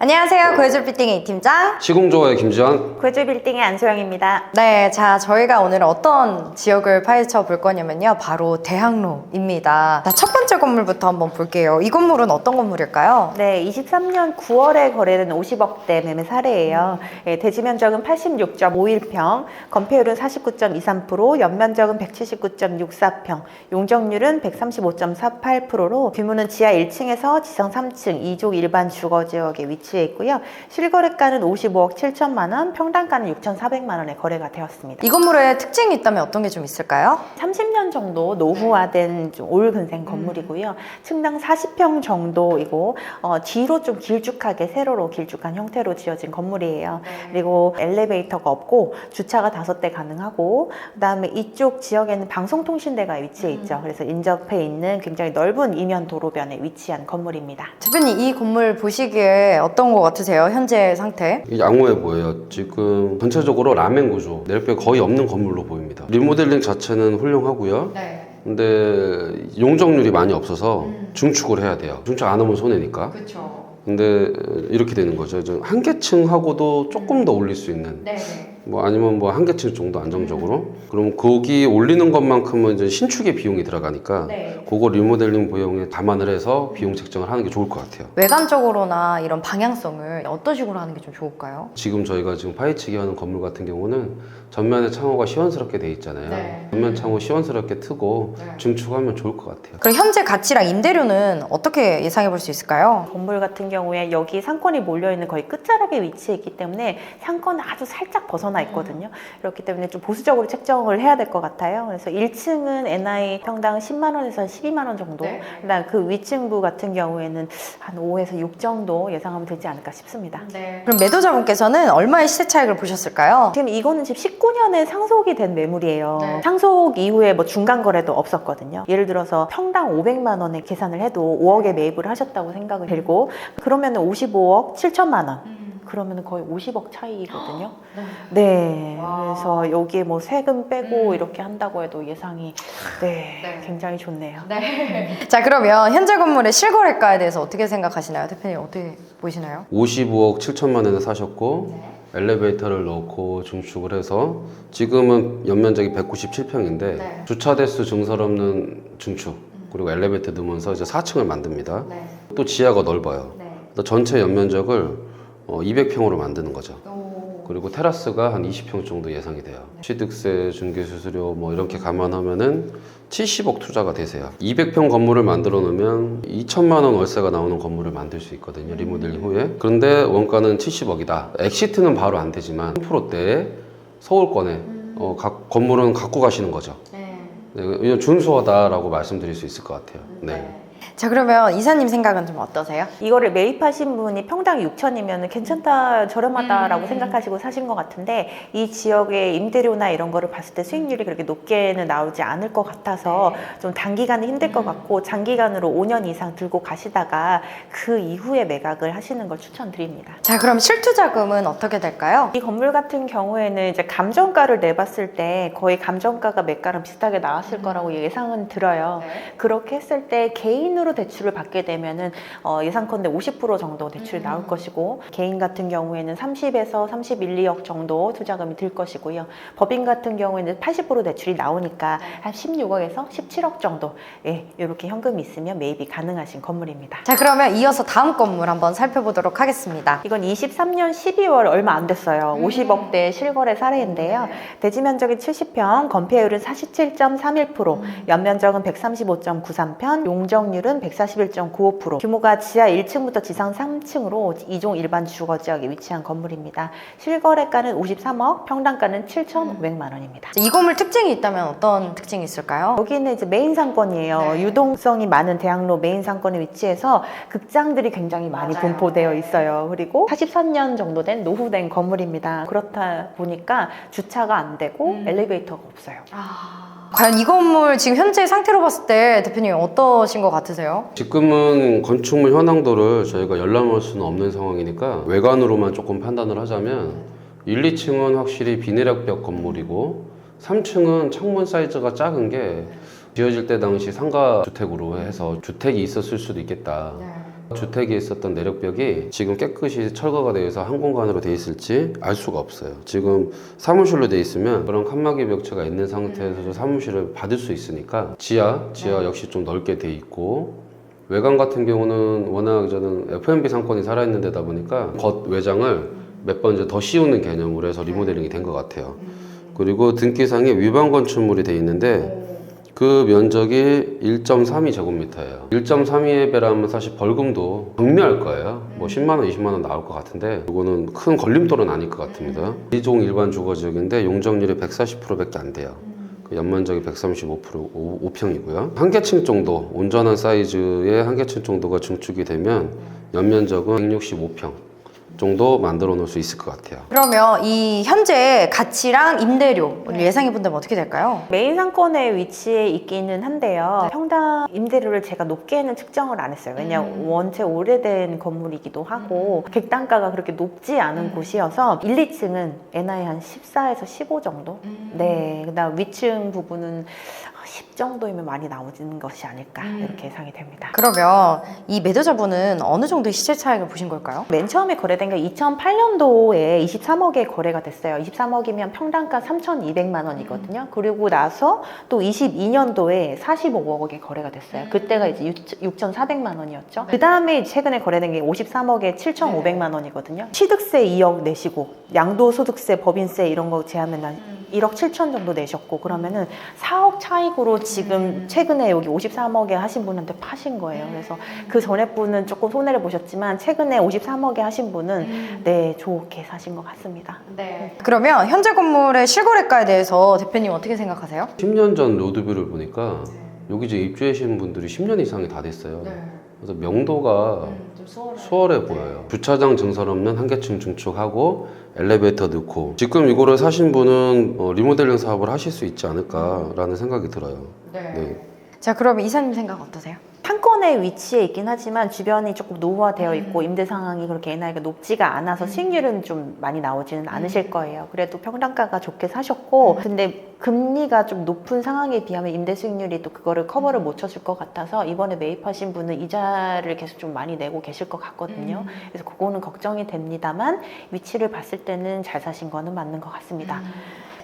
안녕하세요. 고혜주 빌딩 A팀장 시공조화의 김지환. 고혜주 빌딩의 안소영입니다. 네, 자 저희가 오늘 어떤 지역을 파헤쳐 볼 거냐면요, 바로 대학로입니다. 자, 첫 번째 건물부터 한번 볼게요. 이 건물은 어떤 건물일까요? 네, 23년 9월에 거래된 50억대 매매 사례예요. 대지 면적은 86.51평, 건폐율은 49.23%, 연면적은 179.64평, 용적률은 135.48%로 규모는 지하 1층에서 지상 3층 2족 일반 주거지역에 위치해 있고요. 실거래가는 55억 7천만 원, 평당가는 6,400만 원에 거래가 되었습니다. 이 건물의 특징이 있다면 어떤 게 좀 있을까요? 30년 정도 노후화된 좀 올 근생 건물이고요. 층당 40평 정도이고 뒤로 좀 길쭉하게 세로로 길쭉한 형태로 지어진 건물이에요. 그리고 엘리베이터가 없고 주차가 5대 가능하고, 그다음에 이쪽 지역에는 방송통신대가 위치해 있죠. 그래서 인접해 있는 굉장히 넓은 이면 도로변에 위치한 건물입니다. 대표님, 이 건물 보시기에 어떤 것 같으세요? 현재 상태? 양호해 보여요. 지금 전체적으로 라멘 구조, 내력벽 거의 없는 건물로 보입니다. 리모델링 자체는 훌륭하고요. 네. 근데 용적률이 많이 없어서 중축을 해야 돼요. 중축 안 하면 손해니까. 그렇죠. 근데 이렇게 되는 거죠. 한 개층하고도 조금 더 올릴 수 있는, 네. 뭐 아니면 뭐 한 개층 정도 안정적으로. 그럼 거기 올리는 것만큼은 이제 신축의 비용이 들어가니까 네. 그거 리모델링 비용에 감안을 해서 비용 책정을 하는 게 좋을 것 같아요. 외관적으로나 이런 방향성을 어떤 식으로 하는 게 좀 좋을까요? 지금 저희가 지금 파헤치기 하는 건물 같은 경우는 전면에 창호가 시원스럽게 돼 있잖아요. 네. 전면 창호 시원스럽게 트고 네. 중축하면 좋을 것 같아요. 그럼 현재 가치랑 임대료는 어떻게 예상해 볼 수 있을까요? 건물 같은 경우에 여기 상권이 몰려있는 거의 끝자락에 위치해 있기 때문에 상권은 아주 살짝 벗어나 있거든요. 그렇기 때문에 좀 보수적으로 책정을 해야 될 것 같아요. 그래서 1층은 NI 평당 10만 원에서 12만 원 정도, 네. 그다음 그 위층부 같은 경우에는 한 5에서 6 정도 예상하면 되지 않을까 싶습니다. 그럼 매도자분께서는 얼마의 시세 차익을 보셨을까요? 지금 이거는 지금 19년에 상속이 된 매물이에요. 네. 상속 이후에 뭐 중간 거래도 없었거든요. 예를 들어서 평당 500만 원에 계산을 해도 5억에 매입을 하셨다고 생각을 들고, 그러면 55억 7천만 원. 그러면 거의 50억 차이거든요. 네. 와. 그래서 여기에 뭐 세금 빼고 이렇게 한다고 해도 예상이 굉장히 좋네요. 자, 그러면 현재 건물의 실거래가에 대해서 어떻게 생각하시나요? 대표님 어떻게 보시나요? 55억 7천만 원에 사셨고 엘리베이터를 넣고 중축을 해서 지금은 연면적이 197평인데 네. 주차 대수 증설 없는 중축 그리고 엘리베이터 넣으면서 이제 4층을 만듭니다. 또 지하가 넓어요. 또 전체 연면적을 200평으로 만드는 거죠. 그리고 테라스가 한 20평 정도 예상이 돼요. 취득세, 중개수수료 뭐 이렇게 감안하면은 70억 투자가 되세요. 200평 건물을 만들어 놓으면 2천만 원 월세가 나오는 건물을 만들 수 있거든요. 리모델링 후에. 그런데 원가는 70억이다. 엑시트는 바로 안 되지만 3%대에 서울권에 각 건물은 갖고 가시는 거죠. 네, 이건 준수하다라고 말씀드릴 수 있을 것 같아요. 네. 자, 그러면 이사님 생각은 좀 어떠세요? 이거를 매입하신 분이 평당 6천이면 괜찮다, 저렴하다라고 생각하시고 사신 것 같은데, 이 지역의 임대료나 이런 거를 봤을 때 수익률이 그렇게 높게는 나오지 않을 것 같아서 좀 단기간은 힘들 것 같고, 장기간으로 5년 이상 들고 가시다가 그 이후에 매각을 하시는 걸 추천드립니다. 자, 그럼 실투자금은 어떻게 될까요? 이 건물 같은 경우에는 이제 감정가를 내봤을 때 거의 감정가가 매가랑 비슷하게 나왔을 거라고 예상은 들어요. 그렇게 했을 때 개인으로 대출을 받게 되면은 예상컨대 50% 정도 대출이 나올 것이고, 개인 같은 경우에는 30에서 31, 2억 정도 투자금이 들 것이고요. 법인 같은 경우에는 80% 대출이 나오니까 한 16억에서 17억 정도, 이렇게 현금이 있으면 매입이 가능하신 건물입니다. 자, 그러면 이어서 다음 건물 한번 살펴보도록 하겠습니다. 이건 23년 12월 얼마 안 됐어요. 50억대 실거래 사례인데요. 대지 면적이 70평, 건폐율은 47.31%, 연면적은 135.93평, 용적률은 141.95%, 규모가 지하 1층부터 지상 3층으로 2종 일반 주거지역에 위치한 건물입니다. 실거래가는 53억, 평당가는 7,500만 원입니다. 이 건물 특징이 있다면 어떤 특징이 있을까요? 여기는 이제 메인 상권이에요. 유동성이 많은 대학로 메인 상권에 위치해서 극장들이 굉장히 많이 분포되어 있어요. 그리고 43년 정도 된 노후된 건물입니다. 그렇다 보니까 주차가 안 되고 엘리베이터가 없어요. 과연 이 건물 지금 현재 상태로 봤을 때 대표님 어떠신 것 같으세요? 지금은 건축물 현황도를 저희가 열람할 수는 없는 상황이니까 외관으로만 조금 판단을 하자면 1, 2층은 확실히 비내력벽 건물이고 3층은 창문 사이즈가 작은 게 지어질 때 당시 상가 주택으로 해서 주택이 있었을 수도 있겠다. 주택에 있었던 내력벽이 지금 깨끗이 철거가 되어 있어 한 공간으로 되어 있을지 알 수가 없어요. 지금 사무실로 되어 있으면 그런 칸막이 벽체가 있는 상태에서 사무실을 받을 수 있으니까 지하 역시 좀 넓게 되어 있고, 외관 같은 경우는 워낙 저는 F&B 상권이 살아있는 데다 보니까 겉 외장을 몇 번 이제 더 씌우는 개념으로 해서 리모델링이 된 것 같아요. 그리고 등기상에 위반 건축물이 되어 있는데 그 면적이 1.32제곱미터예요. 1.32에 배라면 사실 벌금도 경미할 거예요. 뭐 10만원, 20만원 나올 것 같은데 이거는 큰 걸림돌은 아닐 것 같습니다. 2종 일반 주거지역인데 용적률이 140%밖에 안 돼요. 연면적이 135평이고요. 한 개층 정도, 온전한 사이즈의 한 개층 정도가 증축이 되면 연면적은 165평 정도 만들어 놓을 수 있을 것 같아요. 그러면 이 현재 가치랑 임대료 예상해 본다면 어떻게 될까요? 메인 상권에 위치해 있기는 한데요. 평당 임대료를 제가 높게는 측정을 안 했어요. 왜냐하면 원체 오래된 건물이기도 하고 객단가가 그렇게 높지 않은 곳이어서 1, 2층은 NI 한 14에서 15 정도? 네, 그다음 위층 부분은 10 정도이면 많이 나오는 것이 아닐까 이렇게 예상이 됩니다. 그러면 이 매도자분은 어느 정도의 시세 차익을 보신 걸까요? 맨 처음에 거래된 게 2008년도에 23억에 거래가 됐어요. 23억이면 평당가 3,200만 원이거든요. 그리고 나서 또 22년도에 45억에 거래가 됐어요. 그때가 이제 6,400만 원이었죠. 그 다음에 최근에 거래된 게 53억에 7,500만 원이거든요. 취득세 2억 내시고 양도소득세, 법인세 이런 거 제하면 한 1억 7천 정도 내셨고, 그러면은 4억 차익으로 지금 최근에 여기 53억에 하신 분한테 파신 거예요. 그래서 그 전에 분은 조금 손해를 보셨지만 최근에 53억에 하신 분은 네, 좋게 사신 것 같습니다. 그러면 현재 건물의 실거래가에 대해서 대표님 어떻게 생각하세요? 10년 전 로드뷰를 보니까 여기 이제 입주하시는 분들이 10년 이상이 다 됐어요. 그래서 명도가 수월해 보여요. 주차장 증설 없는 한 개층 증축하고 엘리베이터 넣고, 지금 이거를 사신 분은 리모델링 사업을 하실 수 있지 않을까라는 생각이 들어요. 네. 자, 그럼 이사님 생각 어떠세요? 상권에 위치해 있긴 하지만 주변이 조금 노후화되어 있고 임대 상황이 그렇게 NI가 높지가 않아서 수익률은 좀 많이 나오지는 않으실 거예요. 그래도 평당가가 좋게 사셨고, 근데 금리가 좀 높은 상황에 비하면 임대 수익률이 또 그거를 커버를 못 쳐줄 것 같아서 이번에 매입하신 분은 이자를 계속 좀 많이 내고 계실 것 같거든요. 그래서 그거는 걱정이 됩니다만 위치를 봤을 때는 잘 사신 거는 맞는 것 같습니다.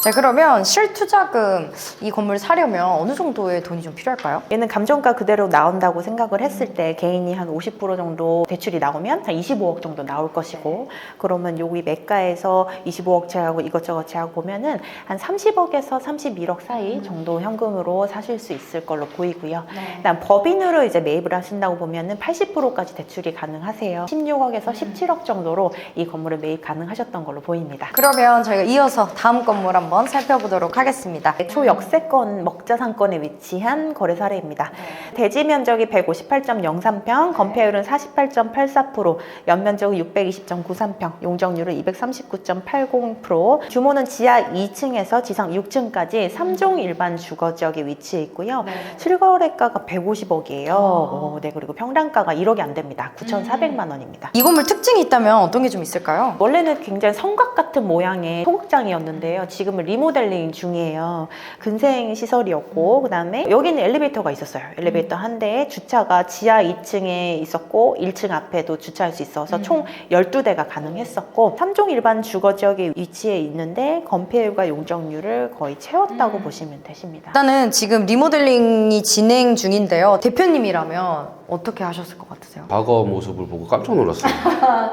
자, 그러면 실투자금 이 건물 사려면 어느 정도의 돈이 좀 필요할까요? 얘는 감정가 그대로 나온다고 생각을 했을 때 개인이 한 50% 정도 대출이 나오면 한 25억 정도 나올 것이고, 그러면 여기 매가에서 25억 제하고 이것저것 제하고 보면은 한 30억에서 31억 사이 정도 현금으로 사실 수 있을 걸로 보이고요. 그다음 법인으로 이제 매입을 하신다고 보면은 80%까지 대출이 가능하세요. 16억에서 17억 정도로 이 건물을 매입 가능하셨던 걸로 보입니다. 그러면 저희가 이어서 다음 건물 한번 살펴보도록 하겠습니다. 초역세권 먹자상권에 위치한 거래 사례입니다. 대지 면적이 158.03평, 건폐율은 48.84%, 연면적은 620.93평, 용적률은 239.80%, 규모는 지하 2층에서 지상 6층까지 3종 일반 주거지역에 위치해 있고요. 실거래가가 150억이에요. 네, 그리고 평당가가 1억이 안 됩니다. 9,400만 원입니다. 이 건물 특징이 있다면 어떤 게 좀 있을까요? 원래는 굉장히 성곽 같은 모양의 소극장이었는데요. 지금은 리모델링 중이에요. 근생 시설이었고, 그 다음에 여기는 엘리베이터가 있었어요. 엘리베이터 한 대에 주차가 지하 2층에 있었고 1층 앞에도 주차할 수 있어서 총 12대가 가능했었고, 3종 일반 주거지역에 위치해 있는데 건폐율과 용적률을 거의 채웠다고 보시면 되십니다. 일단은 지금 리모델링이 진행 중인데요. 대표님이라면 어떻게 하셨을 것 같으세요? 과거 모습을 보고 깜짝 놀랐어요.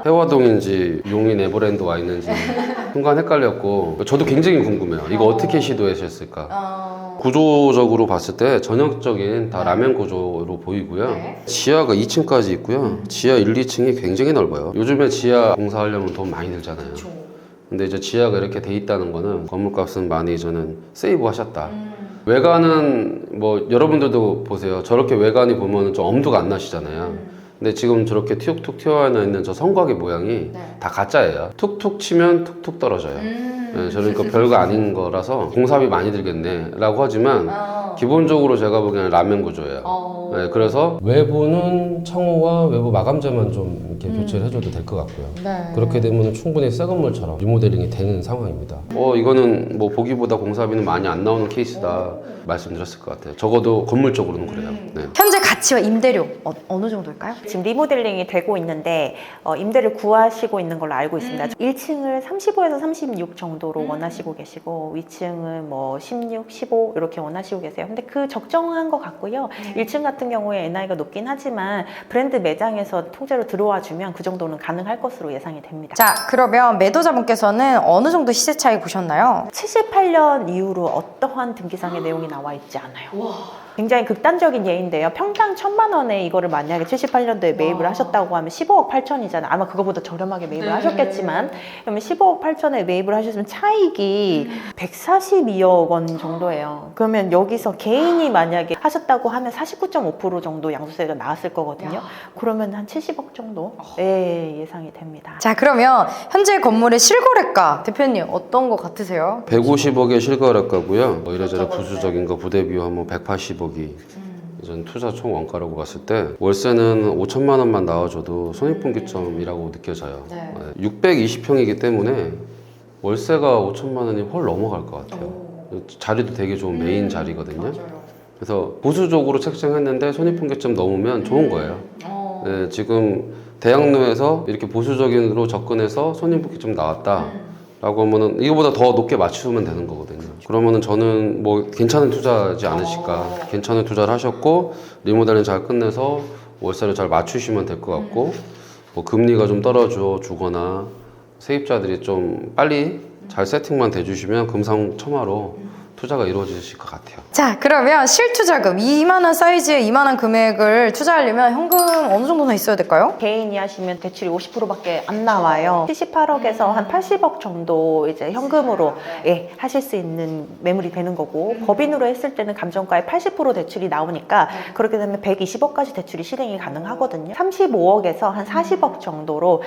해화동인지 용인 에버랜드 와 있는지 순간 헷갈렸고, 저도 굉장히 궁금해요. 이거 어떻게 시도하셨을까? 구조적으로 봤을 때 전형적인 다 라멘 구조로 보이고요. 지하가 2층까지 있고요. 지하 1, 2층이 굉장히 넓어요. 요즘에 지하 공사하려면 돈 많이 들잖아요. 근데 이제 지하가 이렇게 돼 있다는 거는 건물값은 많이 저는 세이브 하셨다. 외관은 뭐 여러분들도 보세요. 저렇게 외관이 보면 좀 엄두가 안 나시잖아요. 근데 지금 저렇게 툭툭 튀어나와 있는 저 성곽의 모양이 다 가짜예요. 툭툭 치면 툭툭 떨어져요. 네, 저러니까 별거 아닌 거라서 공사비 많이 들겠네 라고 하지만 기본적으로 제가 보기에는 라면 구조예요. 네, 그래서 외부는 창호와 외부 마감재만 좀 이렇게 교체를 해줘도 될 것 같고요. 네. 그렇게 되면 충분히 새 건물처럼 리모델링이 되는 상황입니다. 이거는 뭐 보기보다 공사비는 많이 안 나오는 케이스다 말씀드렸을 것 같아요. 적어도 건물 쪽으로는 그래요. 네. 현재 가치와 임대료 어느 정도일까요? 지금 리모델링이 되고 있는데 임대를 구하시고 있는 걸로 알고 있습니다. 1층을 35에서 36 정도로 원하시고 계시고 위층은 뭐 16, 15 이렇게 원하시고 계세요. 근데 그 적정한 것 같고요. 1층 같은 경우에 NI가 높긴 하지만 브랜드 매장에서 통째로 들어와 주면 그 정도는 가능할 것으로 예상이 됩니다. 자, 그러면 매도자분께서는 어느 정도 시세 차이 보셨나요? 78년 이후로 어떠한 등기상의 내용이 나와 있지 않아요. 굉장히 극단적인 예인데요. 평당 1,000만 원에 이거를 만약에 78년도에 매입을 하셨다고 하면 15억 8천이잖아요. 아마 그거보다 저렴하게 매입을 하셨겠지만 그러면 15억 8천에 매입을 하셨으면 차익이 142억 원 정도예요. 그러면 여기서 개인이 만약에 하셨다고 하면 49.5% 정도 양도세가 나왔을 거거든요. 그러면 한 70억 정도 예상이 됩니다. 자, 그러면 현재 건물의 실거래가 대표님 어떤 거 같으세요? 150억의 실거래가고요. 이래저래 부수적인 거 부대 비용하면 180억이 이전 투자 총 원가라고 봤을 때 월세는 5천만 원만 나와줘도 손익분기점이라고 느껴져요. 620평이기 때문에 월세가 5천만 원이 훨 넘어갈 것 같아요. 자리도 되게 좋은 메인 자리거든요. 그래서 보수적으로 책정했는데 손익분기점 넘으면 좋은 거예요. 네, 지금 대학로에서 이렇게 보수적인으로 접근해서 손익분기점 나왔다 라고 하면은 이거보다 더 높게 맞추면 되는 거거든요. 그러면은 저는 뭐 괜찮은 투자지 않으실까. 괜찮은 투자를 하셨고 리모델링 잘 끝내서 월세를 잘 맞추시면 될 것 같고 뭐 금리가 좀 떨어져 주거나 세입자들이 좀 빨리 잘 세팅만 돼주시면 금상첨화로 투자가 이루어지실 것 같아요. 자, 그러면 실투자금 2만 원 사이즈의 2만 원 금액을 투자하려면 현금 어느 정도나 있어야 될까요? 개인이 하시면 대출이 50%밖에 안 나와요. 78억에서 한 80억 정도 이제 현금으로 하실 수 있는 매물이 되는 거고 법인으로 했을 때는 감정가의 80% 대출이 나오니까 그렇게 되면 120억까지 대출이 실행이 가능하거든요. 35억에서 한 40억 정도로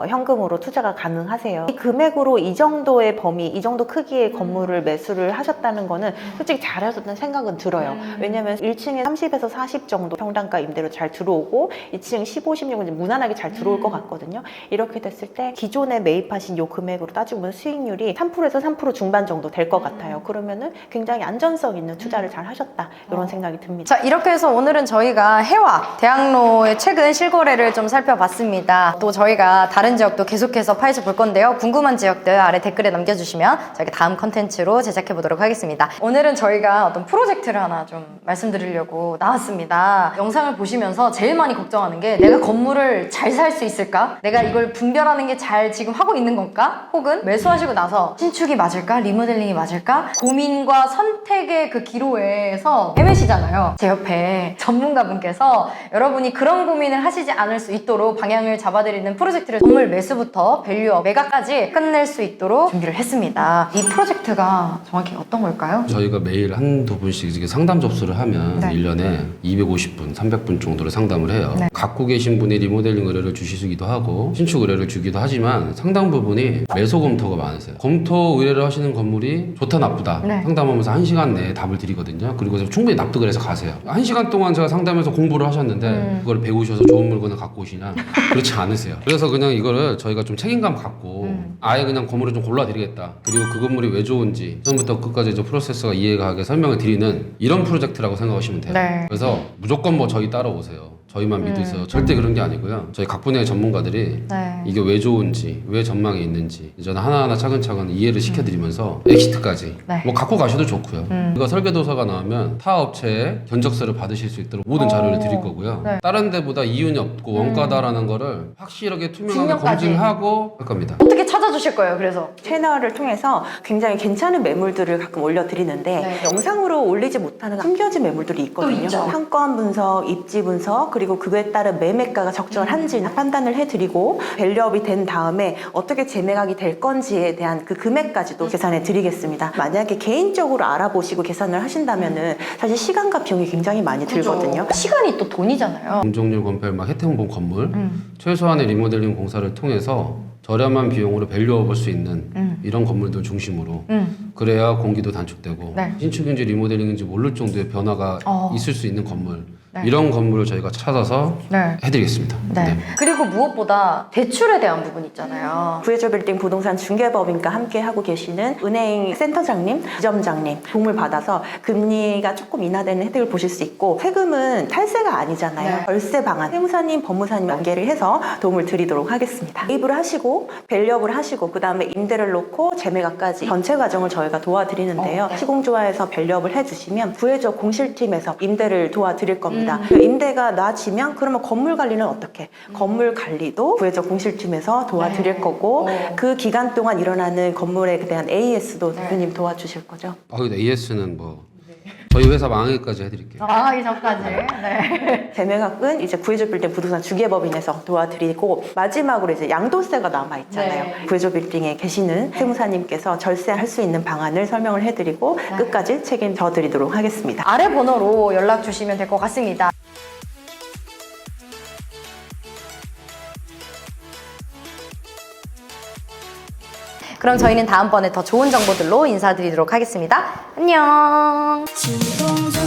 현금으로 투자가 가능하세요. 이 금액으로 이 정도의 범위, 이 정도 크기의 건물을 매수를 하셨다는 거는 솔직히 잘하셨다는 생각은 들어요. 왜냐면 1층에 30에서 40 정도 평당가 임대료 잘 들어오고 2층 15, 16은 무난하게 잘 들어올 것 같거든요. 이렇게 됐을 때 기존에 매입하신 요 금액으로 따지고 보면 수익률이 3%에서 3% 중반 정도 될 것 같아요. 그러면은 굉장히 안전성 있는 투자를 잘 하셨다 이런 생각이 듭니다. 자, 이렇게 해서 오늘은 저희가 해와 대학로의 최근 실거래를 좀 살펴봤습니다. 또 저희가 다른 지역도 계속해서 파헤쳐 볼 건데요. 궁금한 지역들 아래 댓글에 남겨주시면 저희가 다음 컨텐츠로 제작해 보도록 하겠습니다. 오늘은 저희가 어떤 프로젝트를 하나 좀 말씀드리려고 나왔습니다. 영상을 보시면서 제일 많이 걱정하는 게 내가 건물을 잘 살 수 있을까? 내가 이걸 분별하는 게 잘 지금 하고 있는 건가? 혹은 매수하시고 나서 신축이 맞을까? 리모델링이 맞을까? 고민과 선택의 그 기로에서 헤매시잖아요. 제 옆에 전문가분께서 여러분이 그런 고민을 하시지 않을 수 있도록 방향을 잡아드리는 프로젝트를 건물 매수부터 밸류업, 매각까지 끝낼 수 있도록 준비를 했습니다. 이 프로젝트가 정확히 어떤 걸까요? 저희가 매일 한두 분씩 이렇게 상담 접수를 하면 1년에 250분, 300분 정도를 상담을 해요. 갖고 계신 분이 리모델링 의뢰를 주시기도 하고 신축 의뢰를 주기도 하지만 상당 부분이 매수 검토가 많으세요. 검토 의뢰를 하시는 건물이 좋다 나쁘다 상담하면서 1시간 내에 답을 드리거든요. 그리고 충분히 납득을 해서 가세요. 1시간 동안 제가 상담해서 공부를 하셨는데 그걸 배우셔서 좋은 물건을 갖고 오시냐? 그렇지 않으세요. 그래서 그냥 이거를 저희가 좀 책임감 갖고 아예 그냥 건물을 좀 골라드리겠다. 그리고 그 건물이 왜 좋은지 처음부터 끝까지 이제 프로세스가 이해가게 설명을 드리는 이런 프로젝트라고 생각하시면 돼요. 그래서 무조건 뭐 저희 따라오세요. 저희만 믿으세요. 절대 그런 게 아니고요. 저희 각 분야의 전문가들이 이게 왜 좋은지, 왜 전망이 있는지 저는 하나하나 차근차근 이해를 시켜드리면서 엑시트까지 뭐 갖고 가셔도 좋고요. 이거 설계도서가 나오면 타 업체에 견적서를 받으실 수 있도록 모든 자료를 드릴 거고요. 다른 데보다 이윤이 없고 원가다라는 거를 확실하게 투명하게 증명까지. 검증하고 할 겁니다. 어떻게 찾아주실 거예요, 그래서? 채널을 통해서 굉장히 괜찮은 매물들을 가끔 올려드리는데 영상으로 올리지 못하는 숨겨진 매물들이 있거든요. 상권 분석, 입지 분석, 그리고 그거에 따른 매매가가 적절한지 판단을 해드리고 밸류업이 된 다음에 어떻게 재매각이 될 건지에 대한 그 금액까지도 계산해 드리겠습니다. 만약에 개인적으로 알아보시고 계산을 하신다면은 사실 시간과 비용이 굉장히 많이 들거든요. 시간이 또 돈이잖아요. 공정률 건폐 막 혜택 본 건물 최소한의 리모델링 공사를 통해서 저렴한 비용으로 밸류업을 수 있는 이런 건물들 중심으로 그래야 공기도 단축되고 네. 신축인지 리모델링인지 모를 정도의 변화가 있을 수 있는 건물 네. 이런 건물을 저희가 찾아서 네. 해드리겠습니다. 네. 그리고 무엇보다 대출에 대한 부분 있잖아요. 구해줘 빌딩 부동산 중개법인과 함께 하고 계시는 은행 센터장님, 지점장님 도움을 받아서 금리가 조금 인하되는 혜택을 보실 수 있고 세금은 탈세가 아니잖아요. 네. 월세 방안, 세무사님, 법무사님 연계를 해서 도움을 드리도록 하겠습니다. 매입을 하시고 밸류업을 하시고 그 다음에 임대를 놓고 재매각까지 전체 과정을 저희가 도와드리는데요. 네. 시공조화에서 밸류업을 해주시면 구해줘 공실팀에서 임대를 도와드릴 겁니다. 그 임대가 나아지면 그러면 건물 관리는 어떻게? 건물 관리도 구해줘 공실팀에서 도와드릴 거고 그 기간 동안 일어나는 건물에 대한 AS도 대표님 도와주실 거죠. 근데 AS는 뭐 저희 회사 망하기까지 해드릴게요. 망하기 전까지. 네. 재매각은 이제 구해줘 빌딩 부동산 중개법인에서 도와드리고 마지막으로 이제 양도세가 남아 있잖아요. 네. 구해줘 빌딩에 계시는 세무사님께서 절세할 수 있는 방안을 설명을 해드리고 끝까지 책임져 드리도록 하겠습니다. 아래 번호로 연락 주시면 될 것 같습니다. 그럼 저희는 다음번에 더 좋은 정보들로 인사드리도록 하겠습니다. 안녕. 주동조